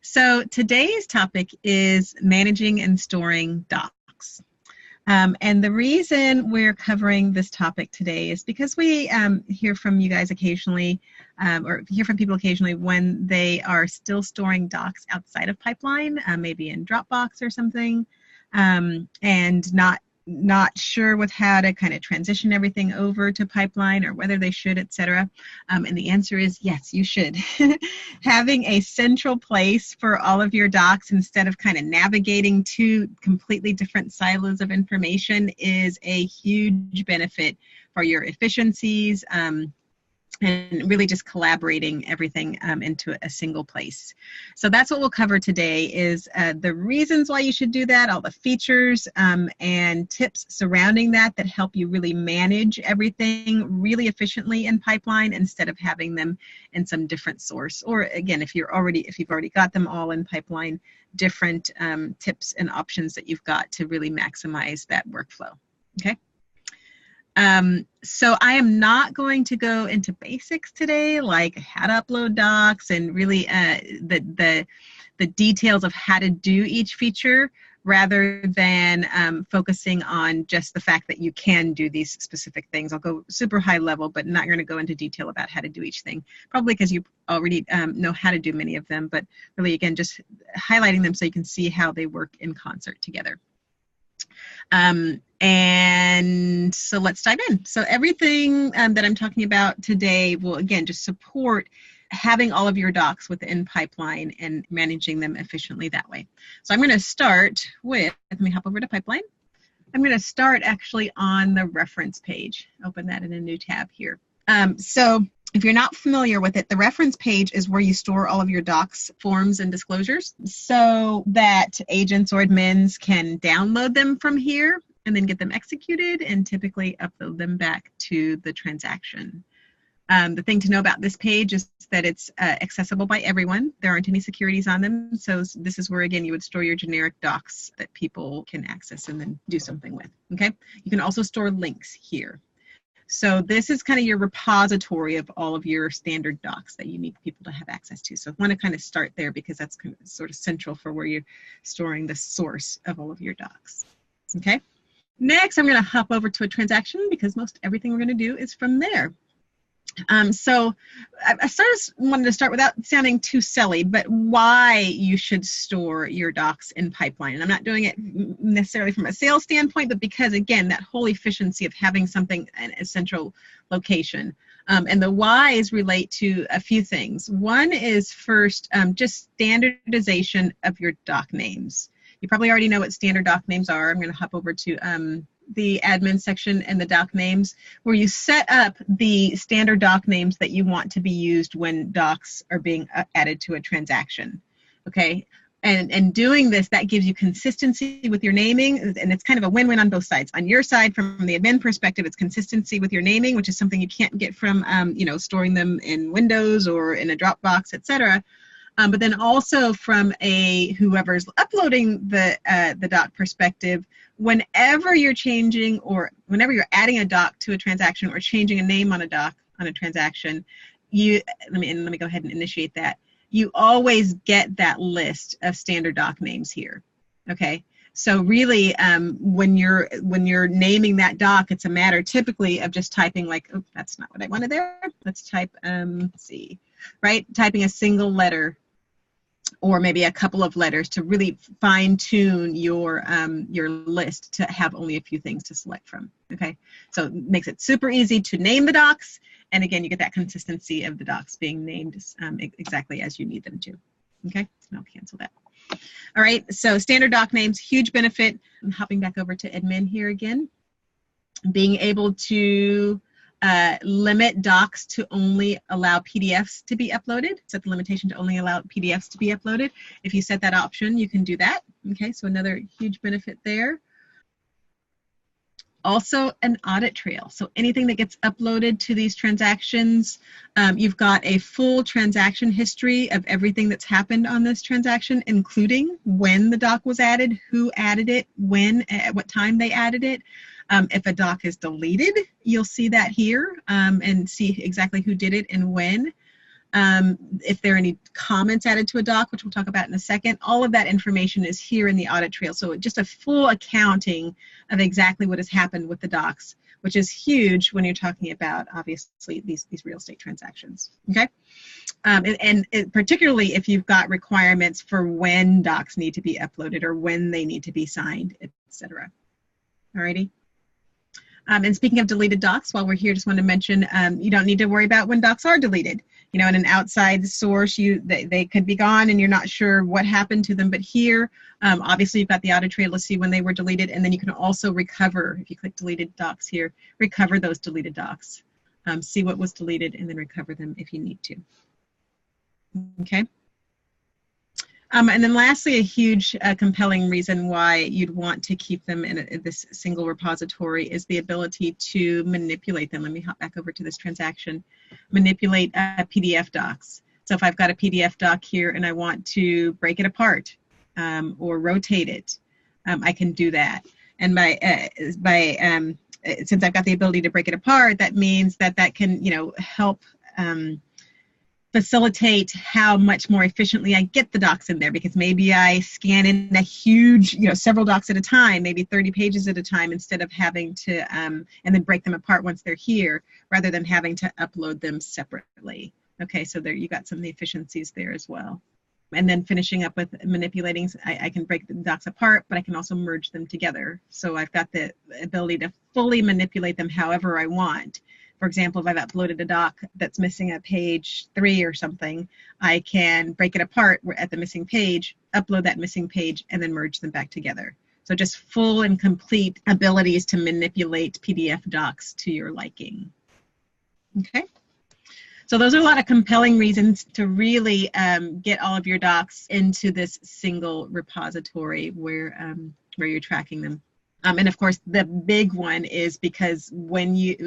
So today's topic is managing and storing docs. And the reason we're covering this topic today is because we hear from you guys occasionally, or hear from people occasionally when they are still storing docs outside of Pipeline, maybe in Dropbox or something, and not sure with how to kind of transition everything over to Pipeline or whether they should, etc. And the answer is yes, you should. Having a central place for all of your docs instead of kind of navigating two completely different silos of information is a huge benefit for your efficiencies, and really just collaborating everything into a single place. So that's what we'll cover today is the reasons why you should do that, all the features and tips surrounding that help you really manage everything really efficiently in Pipeline instead of having them in some different source. Or again, if you've already got them all in Pipeline, different tips and options that you've got to really maximize that workflow. Okay. So I am not going to go into basics today, like how to upload docs and really the details of how to do each feature, rather than focusing on just the fact that you can do these specific things. I'll go super high level, but not going to go into detail about how to do each thing, probably because you already know how to do many of them, but really, again, just highlighting them so you can see how they work in concert together. And so let's dive in. So everything that I'm talking about today will, again, just support having all of your docs within Pipeline and managing them efficiently that way. So I'm going to start with, let me hop over to Pipeline. I'm going to start actually on the reference page. Open that in a new tab here. So if you're not familiar with it, the reference page is where you store all of your docs, forms, and disclosures so that agents or admins can download them from here and then get them executed and typically upload them back to the transaction. The thing to know about this page is that it's accessible by everyone. There aren't any securities on them. So this is where, again, you would store your generic docs that people can access and then do something with. Okay. You can also store links here. So this is kind of your repository of all of your standard docs that you need people to have access to. So I want to kind of start there because that's kind of sort of central for where you're storing the source of all of your docs. Okay. Next, I'm going to hop over to a transaction because most everything we're going to do is from there. So I wanted to start without sounding too silly, but why you should store your docs in Pipeline. And I'm not doing it necessarily from a sales standpoint, but because, again, that whole efficiency of having something in a central location. And the whys relate to a few things. One is first, just standardization of your doc names. You probably already know what standard doc names are. I'm going to hop over to the admin section and the doc names, where you set up the standard doc names that you want to be used when docs are being added to a transaction. Okay, and doing this, that gives you consistency with your naming, and it's kind of a win-win on both sides. On your side, from the admin perspective, it's consistency with your naming, which is something you can't get from storing them in Windows or in a Dropbox, etc. But then also from whoever's uploading the doc perspective, whenever you're changing or whenever you're adding a doc to a transaction or changing a name on a doc on a transaction, let me go ahead and initiate that. You always get that list of standard doc names here. Okay. So really, when you're naming that doc, it's a matter typically of just typing like, oh, that's not what I wanted there. Let's type, let's see, right? Typing a single letter or maybe a couple of letters to really fine tune your list to have only a few things to select from. Okay, so it makes it super easy to name the docs, and again, you get that consistency of the docs being named exactly as you need them to. Okay, so I'll cancel that. All right, so standard doc names, huge benefit. I'm hopping back over to admin here again. Being able to limit docs to only allow PDFs to be uploaded. Set the limitation to only allow PDFs to be uploaded. If you set that option, you can do that. Okay, so another huge benefit there. Also an audit trail. So anything that gets uploaded to these transactions, you've got a full transaction history of everything that's happened on this transaction, including when the doc was added, who added it, when, at what time they added it. If a doc is deleted, you'll see that here and see exactly who did it and when. If there are any comments added to a doc, which we'll talk about in a second, all of that information is here in the audit trail. So just a full accounting of exactly what has happened with the docs, which is huge when you're talking about, obviously, these real estate transactions, okay? And particularly if you've got requirements for when docs need to be uploaded or when they need to be signed, etc. Alrighty. And speaking of deleted docs, while we're here, just want to mention you don't need to worry about when docs are deleted. You know, in an outside source, they could be gone and you're not sure what happened to them. But here, obviously, you've got the audit trail to see when they were deleted, and then you can also recover, if you click deleted docs here, recover those deleted docs. See what was deleted and then recover them if you need to. Okay. And then lastly, a huge compelling reason why you'd want to keep them in this single repository is the ability to manipulate them. Let me hop back over to this transaction. Manipulate PDF docs. So if I've got a PDF doc here and I want to break it apart or rotate it, I can do that. And since I've got the ability to break it apart, that means that can, you know, help facilitate how much more efficiently I get the docs in there, because maybe I scan in a huge, you know, several docs at a time, maybe 30 pages at a time, instead of having to, and then break them apart once they're here, rather than having to upload them separately. Okay, so there you got some of the efficiencies there as well. And then finishing up with manipulating, I can break the docs apart, but I can also merge them together. So I've got the ability to fully manipulate them however I want. For example, if I've uploaded a doc that's missing a page 3 or something, I can break it apart at the missing page, upload that missing page, and then merge them back together. So just full and complete abilities to manipulate PDF docs to your liking. Okay. So those are a lot of compelling reasons to really get all of your docs into this single repository where you're tracking them. And of course, the big one is because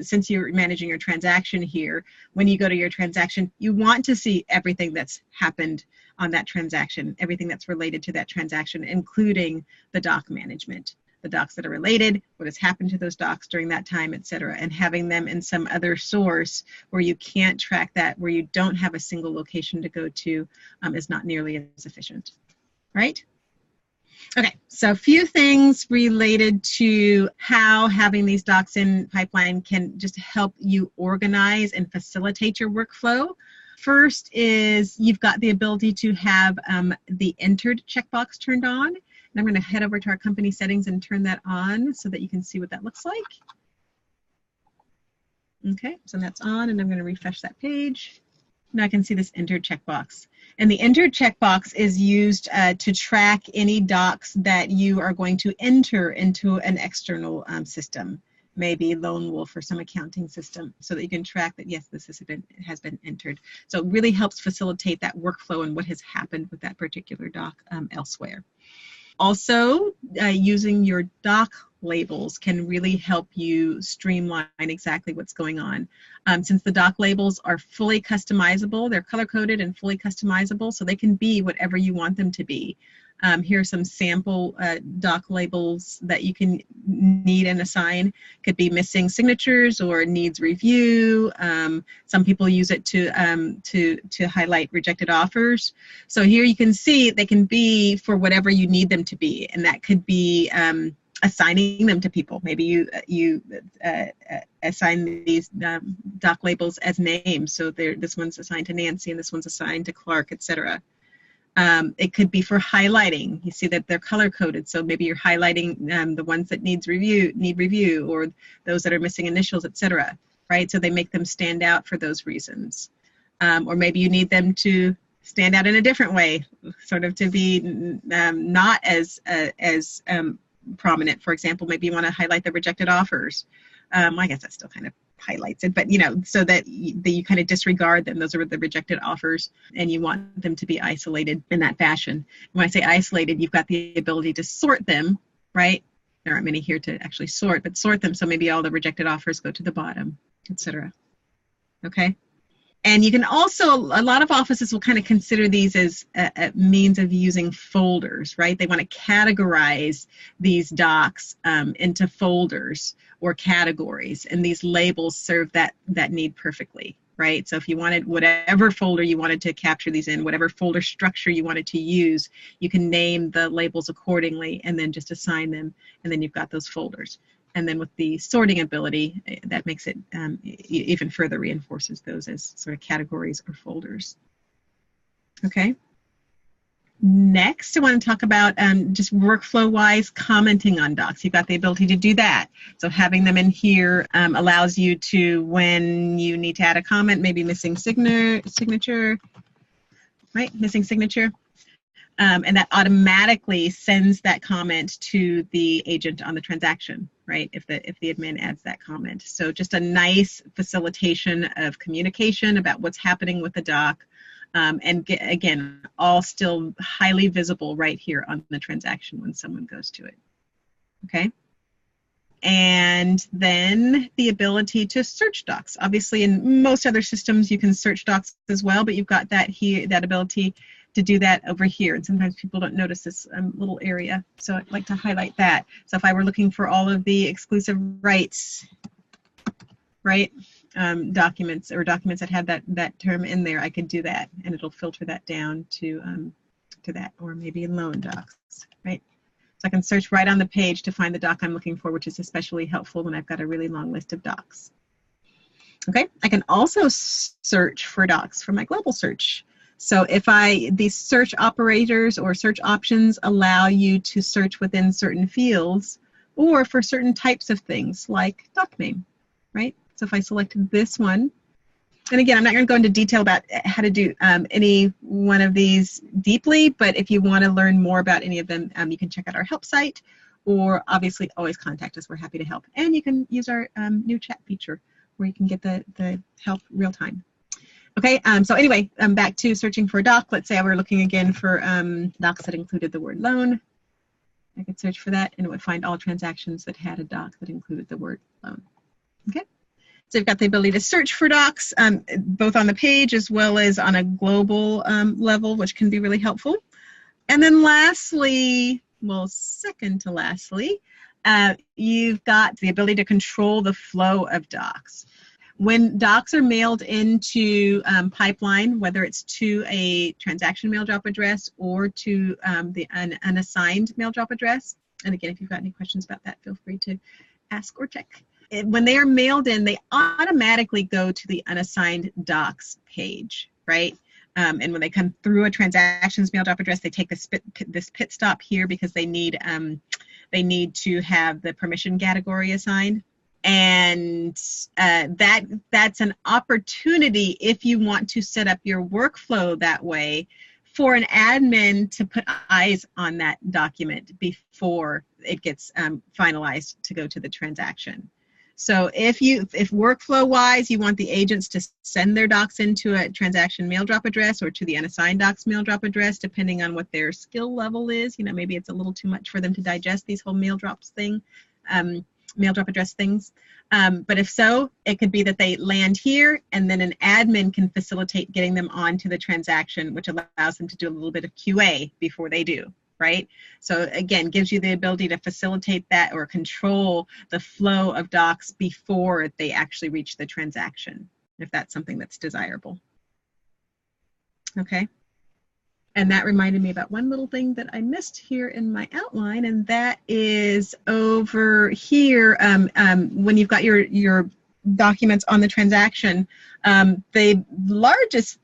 since you're managing your transaction here, when you go to your transaction, you want to see everything that's happened on that transaction, everything that's related to that transaction, including the doc management, the docs that are related, what has happened to those docs during that time, etc. And having them in some other source where you can't track that, where you don't have a single location to go to, is not nearly as efficient, right? Okay, so a few things related to how having these docs in pipeline can just help you organize and facilitate your workflow. First is you've got the ability to have the entered checkbox turned on. And I'm going to head over to our company settings and turn that on so that you can see what that looks like. Okay, so that's on, and I'm going to refresh that page. Now I can see this entered checkbox. And the entered checkbox is used to track any docs that you are going to enter into an external system, maybe Lone Wolf or some accounting system, so that you can track that, yes, this has been entered. So it really helps facilitate that workflow and what has happened with that particular doc elsewhere. Also, using your doc labels can really help you streamline exactly what's going on. Since the doc labels are fully customizable, they're color-coded and fully customizable, so they can be whatever you want them to be. Here are some sample doc labels that you can need and assign. Could be missing signatures or needs review. Some people use it to highlight rejected offers. So here you can see they can be for whatever you need them to be, and that could be assigning them to people. Maybe you assign these doc labels as names. So this one's assigned to Nancy and this one's assigned to Clark, etc. It could be for highlighting. You see that they're color-coded, so maybe you're highlighting the ones that need review, or those that are missing initials, etc. Right? So they make them stand out for those reasons. Or maybe you need them to stand out in a different way, sort of to be not as prominent. For example, maybe you want to highlight the rejected offers. I guess that still kind of highlights it, but so that you kind of disregard them. Those are the rejected offers, and you want them to be isolated in that fashion. When I say isolated, you've got the ability to sort them, right? There aren't many here to actually sort, but sort them so maybe all the rejected offers go to the bottom, etc. Okay? And you can also, a lot of offices will kind of consider these as a means of using folders, right? They want to categorize these docs into folders or categories, and these labels serve that need perfectly. right? So if you wanted whatever folder you wanted to capture these in, whatever folder structure you wanted to use, you can name the labels accordingly and then just assign them, and then you've got those folders. And then with the sorting ability, that makes it even further reinforces those as sort of categories or folders. Okay. Next, I want to talk about just workflow-wise commenting on docs. You've got the ability to do that. So having them in here allows you to, when you need to add a comment, maybe missing signature, right? Missing signature. And that automatically sends that comment to the agent on the transaction, right? If the admin adds that comment. So just a nice facilitation of communication about what's happening with the doc. And again, all still highly visible right here on the transaction when someone goes to it. Okay. And then the ability to search docs. Obviously, in most other systems, you can search docs as well, but you've got that here, that ability to do that over here. And sometimes people don't notice this little area. So I'd like to highlight that. So if I were looking for all of the exclusive rights, right? Documents or documents that have that term in there, I could do that, and it'll filter that down to that, or maybe in loan docs, right? So I can search right on the page to find the doc I'm looking for, which is especially helpful when I've got a really long list of docs. Okay, I can also search for docs from my global search. So if these search operators or search options allow you to search within certain fields or for certain types of things like doc name, right? So if I select this one, and again, I'm not going to go into detail about how to do any one of these deeply, but if you want to learn more about any of them, you can check out our help site, or obviously always contact us. We're happy to help. And you can use our new chat feature where you can get the help real time. Okay, so anyway, back to searching for a doc. Let's say I were looking again for docs that included the word loan. I could search for that, and it would find all transactions that had a doc that included the word loan. Okay. So you've got the ability to search for docs, both on the page as well as on a global level, which can be really helpful. And then lastly, well, second to lastly, you've got the ability to control the flow of docs. When docs are mailed into Pipeline, whether it's to a transaction mail drop address or to an unassigned mail drop address, and again, if you've got any questions about that, feel free to ask or check. When they are mailed in, they automatically go to the unassigned docs page, right? And when they come through a transactions mail drop address, they take this pit stop here because they need to have the permission category assigned. And that's an opportunity, if you want to set up your workflow that way, for an admin to put eyes on that document before it gets finalized to go to the transaction. So if workflow-wise you want the agents to send their docs into a transaction mail drop address or to the unassigned docs mail drop address, depending on what their skill level is, maybe it's a little too much for them to digest these whole mail drop address things. But if so, it could be that they land here and then an admin can facilitate getting them onto the transaction, which allows them to do a little bit of QA before they do, right? So again, gives you the ability to facilitate that or control the flow of docs before they actually reach the transaction, if that's something that's desirable. Okay. And that reminded me about one little thing that I missed here in my outline, and that is over here, when you've got your documents on the transaction, the largest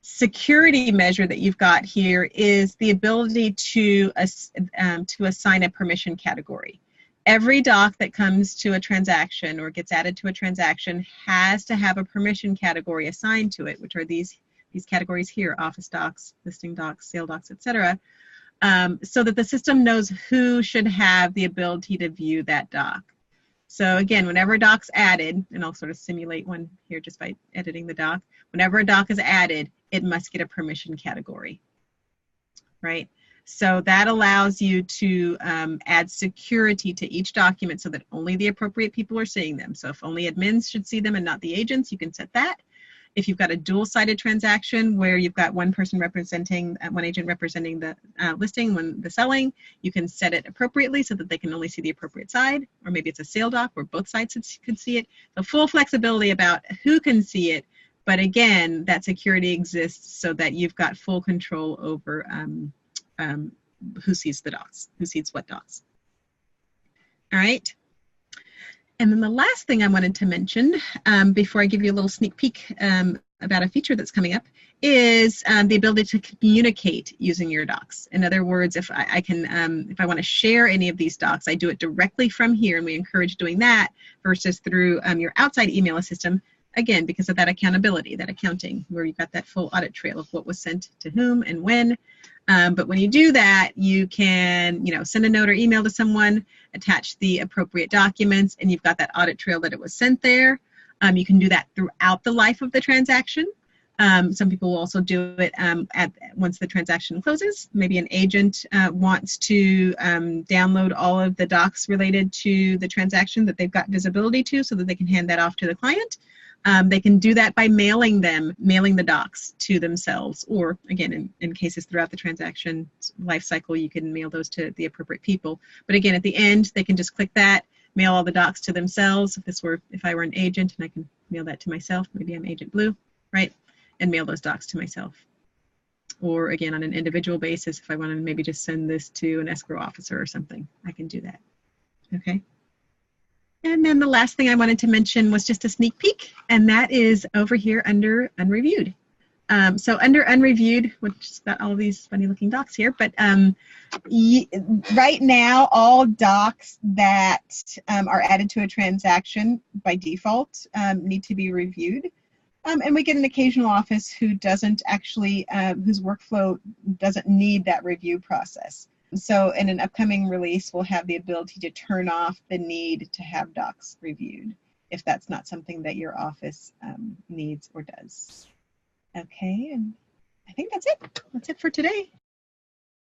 security measure that you've got here is the ability to assign a permission category. Every doc that comes to a transaction or gets added to a transaction has to have a permission category assigned to it, which are these categories here: office docs, listing docs, sale docs, etc., so that the system knows who should have the ability to view that doc. So again, whenever a doc's added, and I'll sort of simulate one here just by editing the doc, whenever a doc is added, it must get a permission category, right? So that allows you to add security to each document so that only the appropriate people are seeing them. So if only admins should see them and not the agents, you can set that. If you've got a dual-sided transaction where you've got one person representing, one agent representing the listing, when the selling, you can set it appropriately so that they can only see the appropriate side, or maybe it's a sale doc where both sides can see it. So full flexibility about who can see it, but again, that security exists so that you've got full control over who sees the docs, who sees what docs. All right. And then the last thing I wanted to mention before I give you a little sneak peek about a feature that's coming up is the ability to communicate using your docs. In other words, if I want to share any of these docs, I do it directly from here, and we encourage doing that versus through your outside email system, again, because of that accountability, that accounting, where you've got that full audit trail of what was sent to whom and when. But when you do that, you can, send a note or email to someone, attach the appropriate documents, and you've got that audit trail that it was sent there. You can do that throughout the life of the transaction. Some people will also do it once the transaction closes. Maybe an agent wants to download all of the docs related to the transaction that they've got visibility to so that they can hand that off to the client. They can do that by mailing the docs to themselves, or again, in cases throughout the transaction life cycle, you can mail those to the appropriate people. But again, at the end, they can just click that, mail all the docs to themselves. If I were an agent and I can mail that to myself, maybe I'm Agent Blue, right? And mail those docs to myself. Or again, on an individual basis, if I want to maybe just send this to an escrow officer or something, I can do that. Okay. And then the last thing I wanted to mention was just a sneak peek, and that is over here under Unreviewed. So under Unreviewed, which has got all these funny looking docs here, but right now all docs that are added to a transaction by default need to be reviewed. And we get an occasional office who doesn't actually, whose workflow doesn't need that review process. So in an upcoming release, we'll have the ability to turn off the need to have docs reviewed if that's not something that your office needs or does. Okay, and I think that's it. That's it for today.